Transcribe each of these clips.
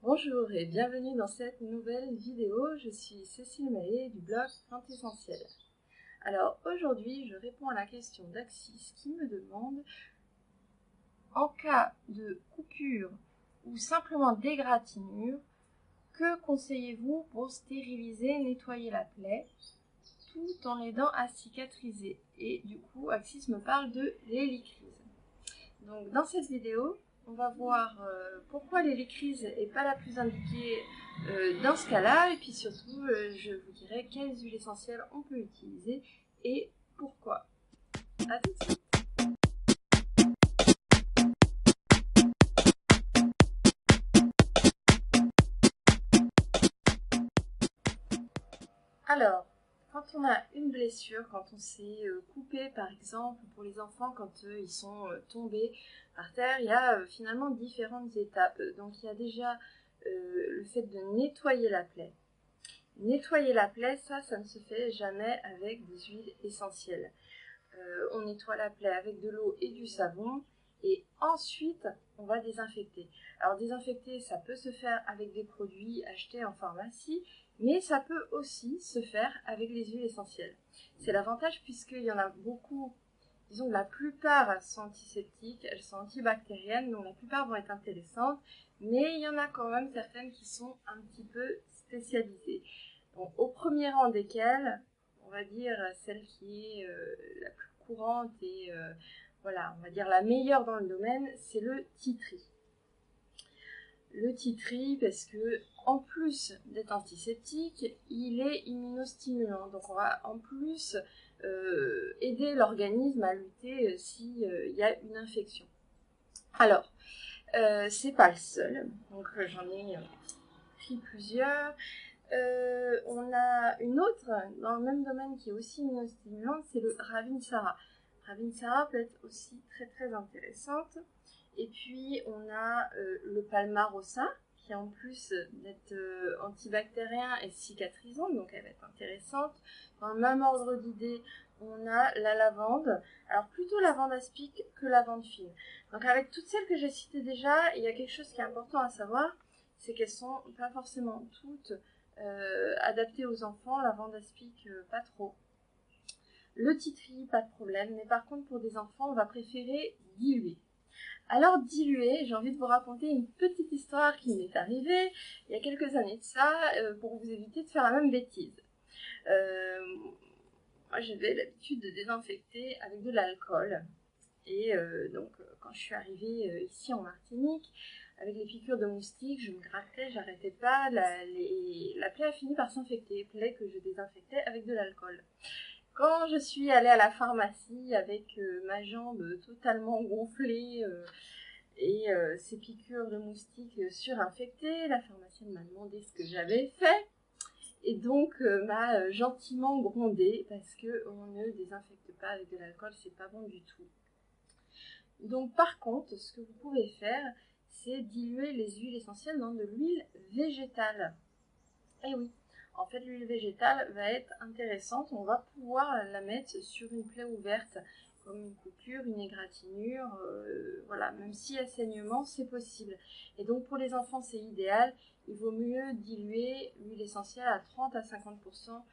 Bonjour et bienvenue dans cette nouvelle vidéo. Je suis Cécile Maé du blog Plantes Essentielles. Alors aujourd'hui, je réponds à la question d'Axis qui me demande: en cas de coupure ou simplement d'égratignure, que conseillez-vous pour stériliser, nettoyer la plaie tout en l'aidant à cicatriser? Et du coup, Axis me parle de l'hélicryse. Donc dans cette vidéo, on va voir pourquoi l'hélicryse n'est pas la plus indiquée dans ce cas-là, et puis surtout, je vous dirai quelles huiles essentielles on peut utiliser et pourquoi. À tout de suite. Alors, quand on a une blessure, quand on s'est coupé par exemple, pour les enfants, quand ils sont tombés par terre, il y a finalement différentes étapes. Donc il y a déjà le fait de nettoyer la plaie. Nettoyer la plaie, ça ne se fait jamais avec des huiles essentielles. On nettoie la plaie avec de l'eau et du savon et ensuite on va désinfecter. Alors désinfecter, ça peut se faire avec des produits achetés en pharmacie, mais ça peut aussi se faire avec les huiles essentielles. C'est l'avantage puisqu'il y en a beaucoup, disons que la plupart sont antiseptiques, elles sont antibactériennes, donc la plupart vont être intéressantes, mais il y en a quand même certaines qui sont un petit peu spécialisées. Donc, au premier rang desquelles, on va dire celle qui est la plus courante et voilà, on va dire la meilleure dans le domaine, c'est le tea tree. Le tea tree, parce que en plus d'être antiseptique, il est immunostimulant. Donc on va en plus aider l'organisme à lutter s'il y a une infection. Alors, c'est pas le seul. Donc j'en ai pris plusieurs. On a une autre dans le même domaine qui est aussi immunostimulante, c'est le Ravinsara. Ravinsara peut être aussi très intéressante. Et puis on a le Palmarosa, qui en plus d'être antibactérien est cicatrisante, donc elle va être intéressante. Dans le même ordre d'idée, on a la lavande, alors plutôt lavande aspic que lavande fine. Donc avec toutes celles que j'ai citées déjà, il y a quelque chose qui est important à savoir, c'est qu'elles sont pas forcément toutes adaptées aux enfants. Lavande aspic, pas trop. Le tea tree, pas de problème, mais par contre pour des enfants, on va préférer diluer. Alors diluer, j'ai envie de vous raconter une petite histoire qui m'est arrivée il y a quelques années de ça, pour vous éviter de faire la même bêtise. Moi j'avais l'habitude de désinfecter avec de l'alcool. Et donc quand je suis arrivée ici en Martinique, avec les piqûres de moustiques, je me grattais, j'arrêtais pas, la plaie a fini par s'infecter, plaie que je désinfectais avec de l'alcool. Quand je suis allée à la pharmacie avec ma jambe totalement gonflée et ces piqûres de moustiques surinfectées, la pharmacienne m'a demandé ce que j'avais fait et donc m'a gentiment grondé parce qu'on ne désinfecte pas avec de l'alcool, c'est pas bon du tout. Donc par contre, ce que vous pouvez faire, c'est diluer les huiles essentielles dans de l'huile végétale. Et oui, en fait l'huile végétale va être intéressante, on va pouvoir la mettre sur une plaie ouverte, comme une coupure, une égratignure, voilà, même s'il y a saignement, c'est possible. Et donc pour les enfants c'est idéal, il vaut mieux diluer l'huile essentielle à 30 à 50%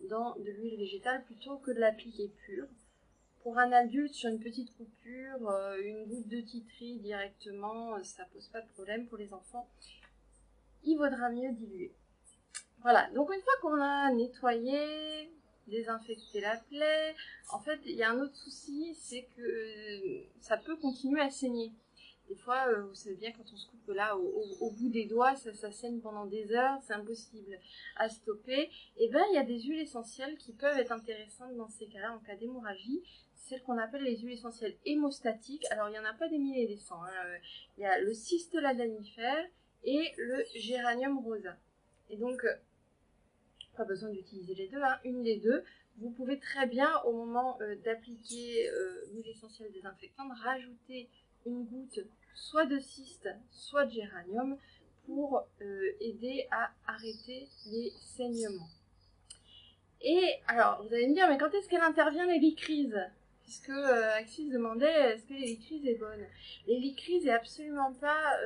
dans de l'huile végétale plutôt que de l'appliquer pure. Pour un adulte, sur une petite coupure, une goutte de tea tree directement, ça pose pas de problème. Pour les enfants, il vaudra mieux diluer. Voilà, donc une fois qu'on a nettoyé, désinfecté la plaie, en fait, il y a un autre souci, c'est que ça peut continuer à saigner. Des fois, vous savez bien, quand on se coupe là au bout des doigts, ça saigne pendant des heures, c'est impossible à stopper. Et bien, il y a des huiles essentielles qui peuvent être intéressantes dans ces cas-là, en cas d'hémorragie, celles qu'on appelle les huiles essentielles hémostatiques. Alors, il n'y en a pas des milliers et des cents. Il y a le Cistola danifère et le Géranium rosa. Et donc, pas besoin d'utiliser les deux, une des deux. Vous pouvez très bien, au moment d'appliquer l'huile essentielle désinfectante, rajouter une goutte soit de cyste, soit de géranium pour aider à arrêter les saignements. Et alors, vous allez me dire, mais quand est-ce qu'elle intervient l'hélicryse? Puisque Axis demandait, est-ce que l'hélicryse est bonne? L'hélicryse est absolument pas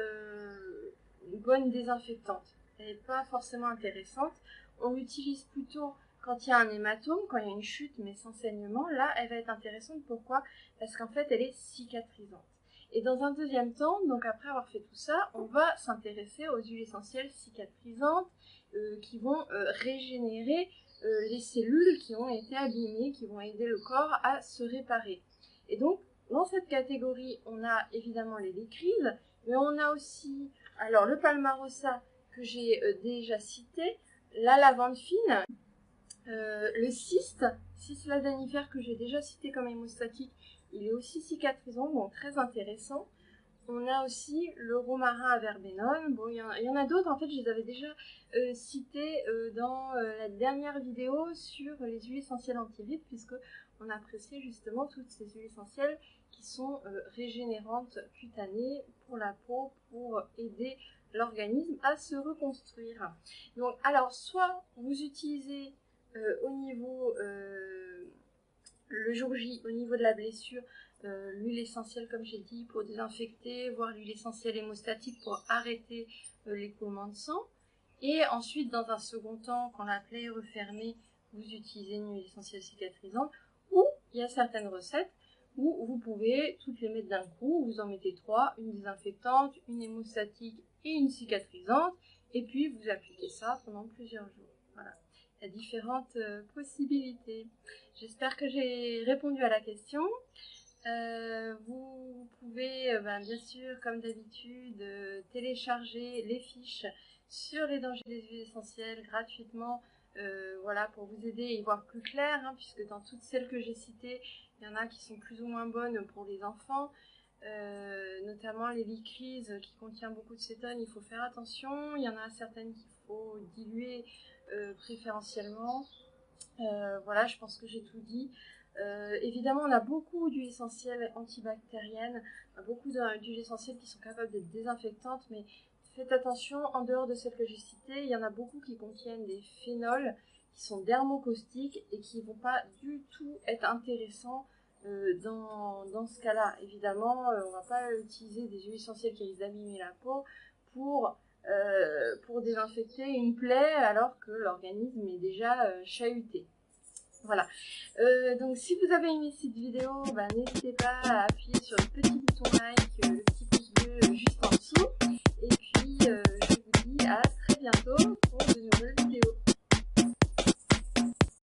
une bonne désinfectante. Elle n'est pas forcément intéressante. On l'utilise plutôt quand il y a un hématome, quand il y a une chute mais sans saignement. Là, elle va être intéressante. Pourquoi? Parce qu'en fait, elle est cicatrisante. Et dans un deuxième temps, donc après avoir fait tout ça, on va s'intéresser aux huiles essentielles cicatrisantes qui vont régénérer les cellules qui ont été abîmées, qui vont aider le corps à se réparer. Et donc, dans cette catégorie, on a évidemment les lycrises, mais on a aussi alors le palmarosa que j'ai déjà cité, la lavande fine, le cyste ladanifère que j'ai déjà cité comme hémostatique, il est aussi cicatrisant, donc très intéressant. On a aussi le romarin à verbenone. Bon, il y en a d'autres, en fait, je les avais déjà cités dans la dernière vidéo sur les huiles essentielles anti-rides, puisque on appréciait justement toutes ces huiles essentielles qui sont régénérantes cutanées pour la peau, pour aider l'organisme à se reconstruire. Donc, alors, soit vous utilisez au niveau, le jour J, au niveau de la blessure, l'huile essentielle, comme j'ai dit, pour désinfecter, voire l'huile essentielle hémostatique pour arrêter l'écoulement de sang. Et ensuite, dans un second temps, quand la plaie est refermée, vous utilisez une huile essentielle cicatrisante. Ou il y a certaines recettes où vous pouvez toutes les mettre d'un coup. Vous en mettez 3, une désinfectante, une hémostatique et une cicatrisante. Et puis, vous appliquez ça pendant plusieurs jours. Voilà. Il y a différentes possibilités. J'espère que j'ai répondu à la question. Vous pouvez bien sûr, comme d'habitude, télécharger les fiches sur les dangers des huiles essentielles gratuitement, voilà, pour vous aider à y voir plus clair, hein, puisque dans toutes celles que j'ai citées, il y en a qui sont plus ou moins bonnes pour les enfants, notamment les lycrises qui contiennent beaucoup de cétone, il faut faire attention. Il y en a certaines qu'il faut diluer préférentiellement. Voilà, je pense que j'ai tout dit. Évidemment, on a beaucoup d'huiles essentielles antibactériennes, beaucoup d'huiles essentielles qui sont capables d'être désinfectantes, mais faites attention, en dehors de celles que j'ai citées, il y en a beaucoup qui contiennent des phénols, qui sont dermocaustiques et qui ne vont pas du tout être intéressants dans ce cas-là. Évidemment, on ne va pas utiliser des huiles essentielles qui risquent d'abîmer la peau pour désinfecter une plaie alors que l'organisme est déjà chahuté. Voilà. Donc si vous avez aimé cette vidéo, n'hésitez pas à appuyer sur le petit bouton like, le petit pouce bleu juste en dessous. Et puis je vous dis à très bientôt pour de nouvelles vidéos.